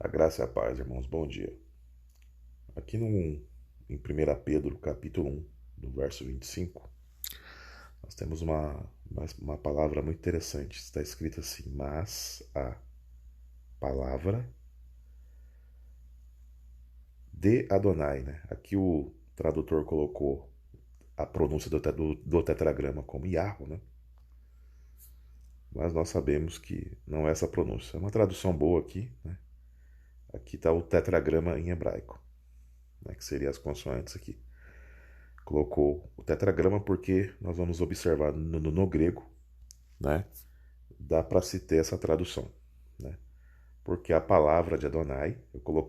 A graça e a paz, irmãos. Bom dia. Aqui em 1 Pedro, capítulo 1, do verso 25, nós temos uma palavra muito interessante. Está escrito assim: mas a palavra de Adonai, né? Aqui o tradutor colocou a pronúncia do tetragrama como Yahweh, né? Mas nós sabemos que não é essa pronúncia. É uma tradução boa aqui, né? Aqui está o tetragrama em hebraico, né? Que seria as consoantes aqui. Colocou o tetragrama porque nós vamos observar no grego, né? Dá para se ter essa tradução, né? Porque a palavra de Adonai,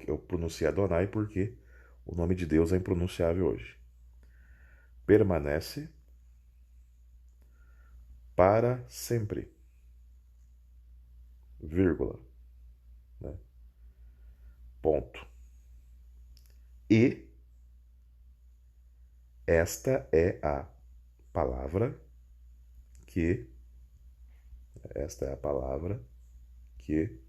eu pronunciei Adonai porque o nome de Deus é impronunciável hoje. Permanece para sempre, vírgula, né? Ponto. E esta é a palavra que esta é a palavra que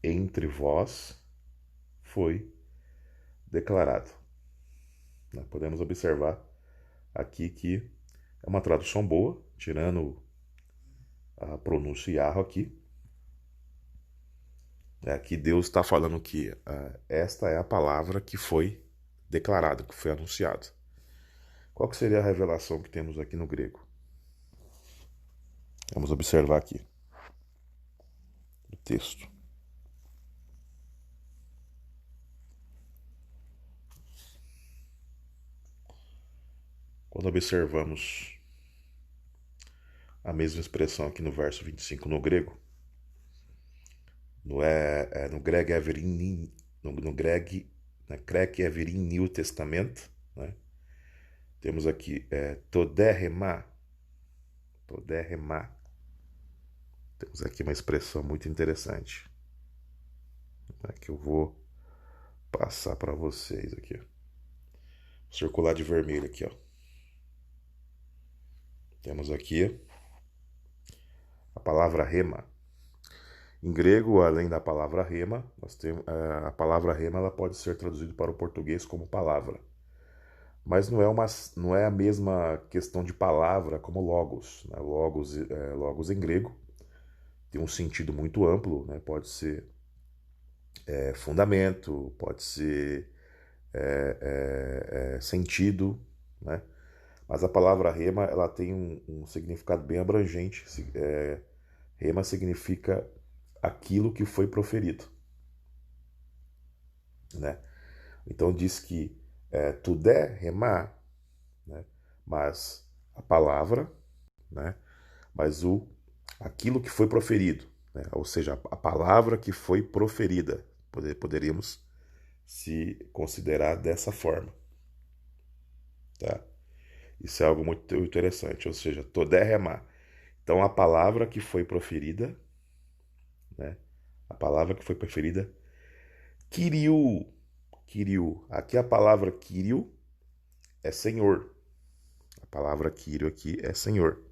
entre vós foi declarado. Podemos observar aqui que é uma tradução boa, tirando a pronúncia Yahweh aqui. Aqui Deus está falando que esta é a palavra que foi declarada, que foi anunciada. Qual que seria a revelação que temos aqui no grego? Vamos observar aqui o texto. Quando observamos a mesma expressão aqui no verso 25 no grego, no grego Everin, no grego, na Grec Everin New Testament, né? Temos aqui toderrema. Temos aqui uma expressão muito interessante, né, que eu vou passar para vocês aqui. Ó. Circular de vermelho aqui, ó. Temos aqui a palavra rema. Em grego, além da palavra rema, nós temos a palavra rema, ela pode ser traduzida para o português como palavra. Mas não é a mesma questão de palavra como logos. Né? Logos em grego tem um sentido muito amplo, né? Pode ser fundamento, pode ser sentido, né? Mas a palavra rema ela tem um significado bem abrangente. Rema significa aquilo que foi proferido, né? Então diz que tudo é remar, né? Mas a palavra, né? Mas aquilo que foi proferido, né? Ou seja, a palavra que foi proferida, poderíamos se considerar dessa forma, tá? Isso é algo muito interessante, ou seja, toda remar. Então a palavra que foi proferida, né? A palavra que foi proferida, Kyriou, Kyriou. Aqui a palavra Kyriou é Senhor. A palavra Kyriou aqui é Senhor,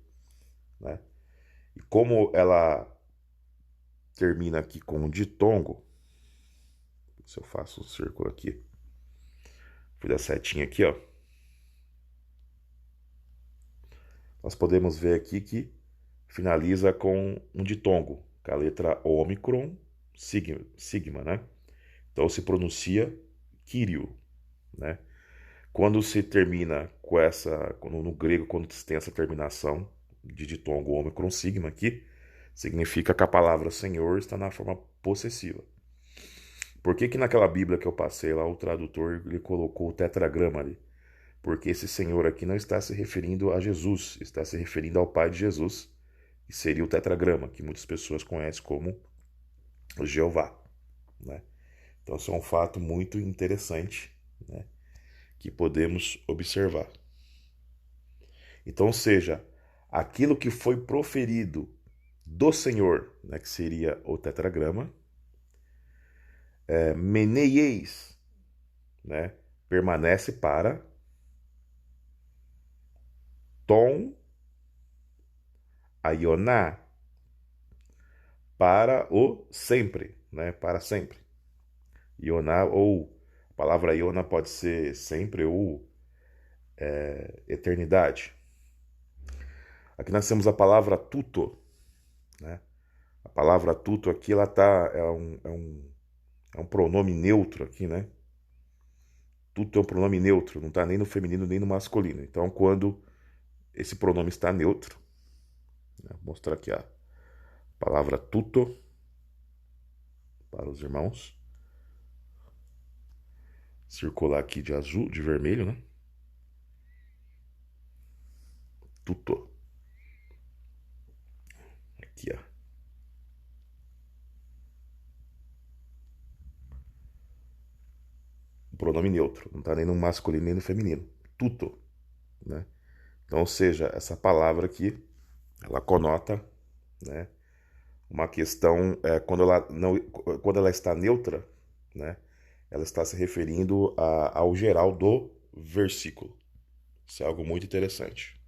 né? E como ela termina aqui com um ditongo, se eu faço um círculo aqui, fiz a setinha aqui, ó. Nós podemos ver aqui que finaliza com um ditongo, com a letra ômicron, sigma, né? Então se pronuncia Kyriou, né? Quando se termina com no grego, quando se tem essa terminação de ditongo ômicron sigma aqui, significa que a palavra Senhor está na forma possessiva. Por que que naquela Bíblia que eu passei lá, o tradutor ele colocou o tetragrama ali? Porque esse Senhor aqui não está se referindo a Jesus, está se referindo ao Pai de Jesus, que seria o tetragrama, que muitas pessoas conhecem como Jeová, né? Então, isso é um fato muito interessante, né, que podemos observar. Então, ou seja, aquilo que foi proferido do Senhor, né, que seria o tetragrama, meneieis, né, permanece para tom aioná, para o sempre, né? Para sempre. Ioná, ou a palavra Iona pode ser sempre ou eternidade. Aqui nós temos a palavra tuto, né? A palavra tuto aqui, ela tá, é um pronome neutro aqui, né? Tuto é um pronome neutro, não está nem no feminino nem no masculino. Então, quando esse pronome está neutro, né? Vou mostrar aqui a palavra tuto para os irmãos. Circular aqui de azul, de vermelho, né? Tuto. Aqui, ó. Pronome neutro, não está nem no masculino nem no feminino. Tuto, né? Então, ou seja, essa palavra aqui, ela conota, né, uma questão, quando ela está neutra, né, ela está se referindo ao geral do versículo. Isso é algo muito interessante.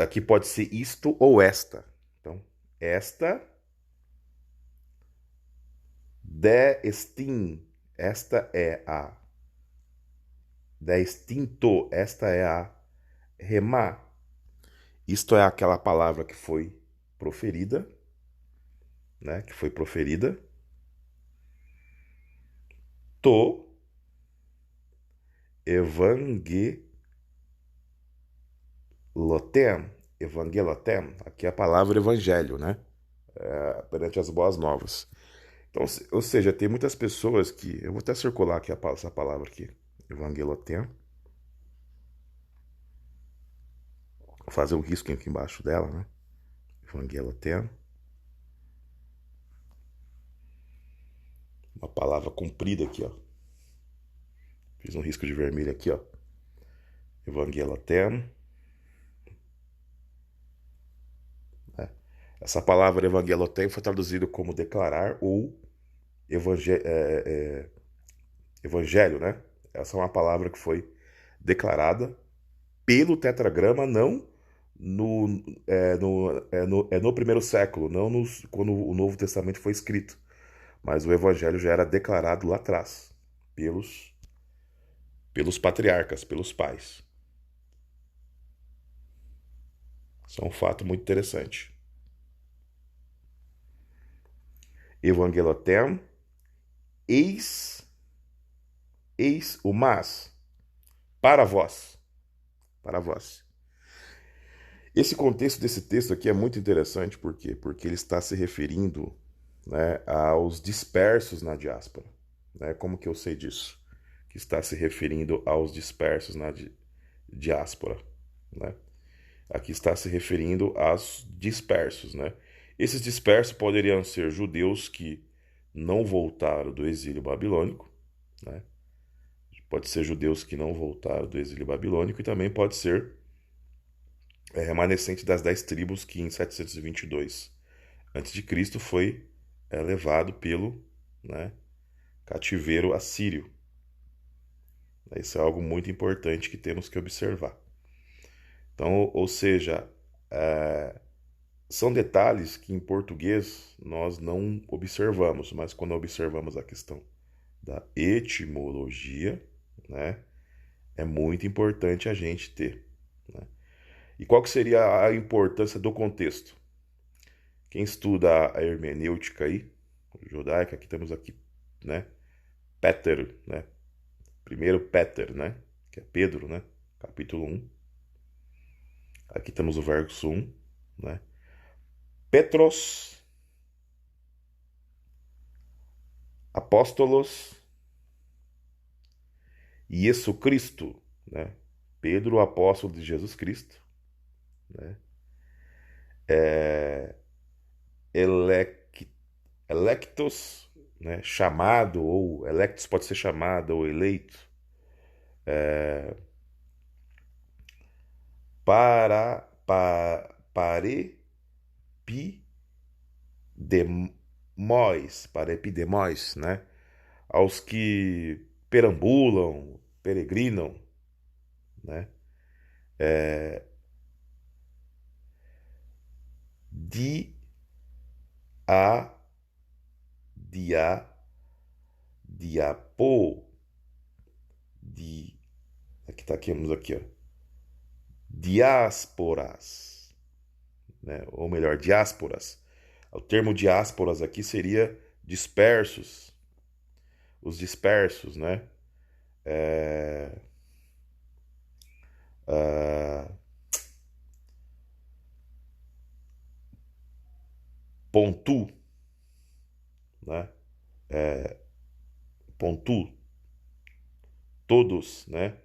Aqui pode ser isto ou esta. Então, esta destin, esta é a destinto, esta é a remá. Isto é aquela palavra que foi proferida, né? Que foi proferida. To evangelotem. Aqui é a palavra evangelho, né? Perante as boas novas. Então, ou seja, tem muitas pessoas que... Eu vou até circular aqui essa palavra aqui. Evangelotem. Vou fazer um risco aqui embaixo dela, né? Evangelotem. Uma palavra comprida aqui, ó. Fiz um risco de vermelho aqui, ó. Evangelotem. Essa palavra evangelotem foi traduzido como declarar ou evangelho, né? Essa é uma palavra que foi declarada pelo tetragrama, não no primeiro século, não quando o Novo Testamento foi escrito, mas o evangelho já era declarado lá atrás, pelos patriarcas, pelos pais. Isso é um fato muito interessante. Evangelotem, eis o mas, para vós. Para vós. Esse contexto desse texto aqui é muito interessante, por quê? Porque ele está se referindo, né, aos dispersos na diáspora. Né? Como que eu sei disso? Que está se referindo aos dispersos na diáspora. Né? Aqui está se referindo aos dispersos. Né? Esses dispersos poderiam ser judeus que não voltaram do exílio babilônico, né? Pode ser judeus que não voltaram do exílio babilônico e também pode ser remanescente das 10 tribos que em 722 a.C. foi levado pelo, né, cativeiro assírio. Isso é algo muito importante que temos que observar. Então, ou seja, são detalhes que em português nós não observamos, mas quando observamos a questão da etimologia, né, é muito importante a gente ter. Né? E qual que seria a importância do contexto? Quem estuda a hermenêutica aí, judaica, aqui temos aqui, né, Peter, né, primeiro Peter, né, que é Pedro, né, capítulo 1. Aqui temos o verso 1, né, Petros, apóstolos, Jesus Cristo, né, Pedro, apóstolo de Jesus Cristo, né, electos, né, chamado, ou electos pode ser chamado, ou eleito, parepidemóis, né, aos que perambulam, peregrinam, né, di, a, dia, diapo, di, aqui tá aqui, vamos aqui, ó, diásporas, né? Ou melhor, diásporas. O termo diásporas aqui seria dispersos, os dispersos, né? É, ah, pontu, né? Pontu, todos, né?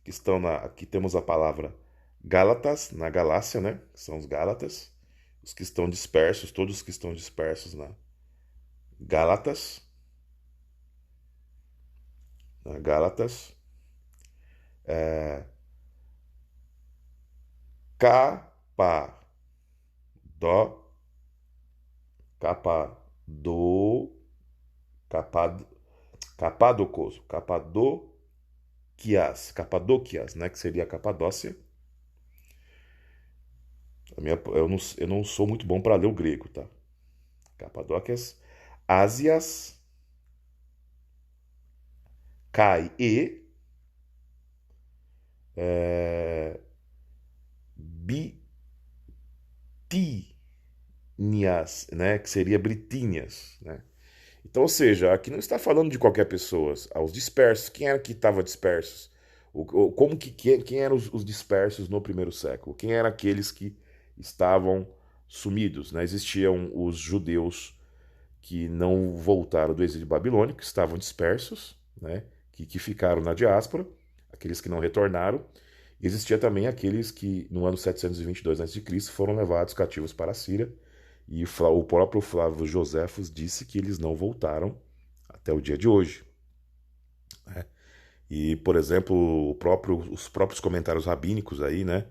Que estão aqui temos a palavra Gálatas, na Galácia, né? São os Gálatas. Os que estão dispersos, todos os que estão dispersos na Gálatas. Na Gálatas. Capa, dó, capa, do, capa, capadocoso, Capadóquias, né? Que seria a Capadócia. Eu não sou muito bom para ler o grego, tá? Capadóquias, Ásias, Cai e Bitínias, né? Que seria Britínias, né? Então, ou seja, aqui não está falando de qualquer pessoa, aos dispersos. Quem era que estava dispersos? Quem eram os dispersos no primeiro século? Quem eram aqueles que estavam sumidos, né? Existiam os judeus que não voltaram do exílio babilônico, que estavam dispersos, né? Que ficaram na diáspora, aqueles que não retornaram. E existia também aqueles que, no ano 722 a.C., foram levados cativos para a Síria. E o próprio Flávio Joséfos disse que eles não voltaram até o dia de hoje, né? E, por exemplo, os próprios comentários rabínicos aí, né?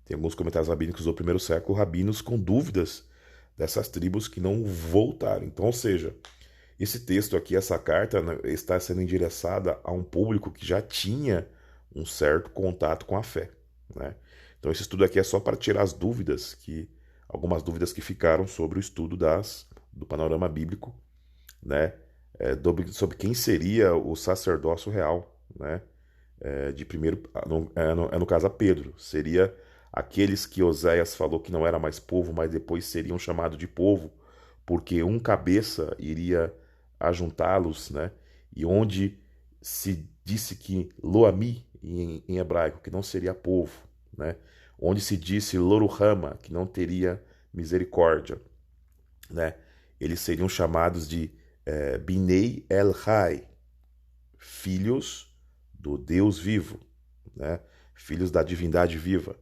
Tem alguns comentários rabínicos do primeiro século, rabinos com dúvidas dessas tribos que não voltaram. Então, ou seja, esse texto aqui, essa carta, né, está sendo endereçada a um público que já tinha um certo contato com a fé, né? Então, esse estudo aqui é só para tirar as dúvidas algumas dúvidas que ficaram sobre o estudo do panorama bíblico, né? Sobre quem seria o sacerdócio real, né? De primeiro, no caso a Pedro, seria aqueles que Oséias falou que não era mais povo, mas depois seriam chamados de povo, porque um cabeça iria ajuntá-los, né? E onde se disse que Loami, em hebraico, que não seria povo, né? Onde se disse Loruhama, que não teria misericórdia, né? Eles seriam chamados de Binei El-Hai, filhos do Deus vivo, né? Filhos da divindade viva.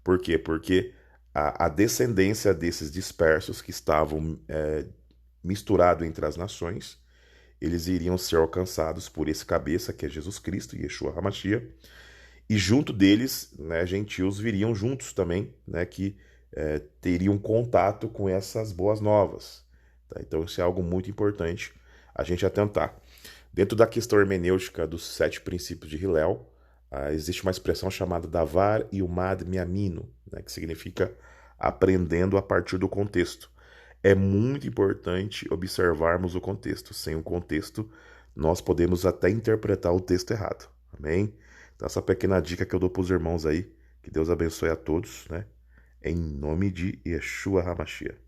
Por quê? Porque a descendência desses dispersos que estavam misturados entre as nações, eles iriam ser alcançados por esse cabeça, que é Jesus Cristo, Yeshua HaMashiach, e junto deles, né, gentios viriam juntos também, né, que teriam contato com essas boas novas. Tá? Então isso é algo muito importante a gente atentar. Dentro da questão hermenêutica dos 7 princípios de Hillel, existe uma expressão chamada Davar Yumad Miamino, né, que significa aprendendo a partir do contexto. É muito importante observarmos o contexto. Sem o contexto, nós podemos até interpretar o texto errado. Amém? Então, essa pequena dica que eu dou para os irmãos aí, que Deus abençoe a todos, né? Em nome de Yeshua HaMashiach.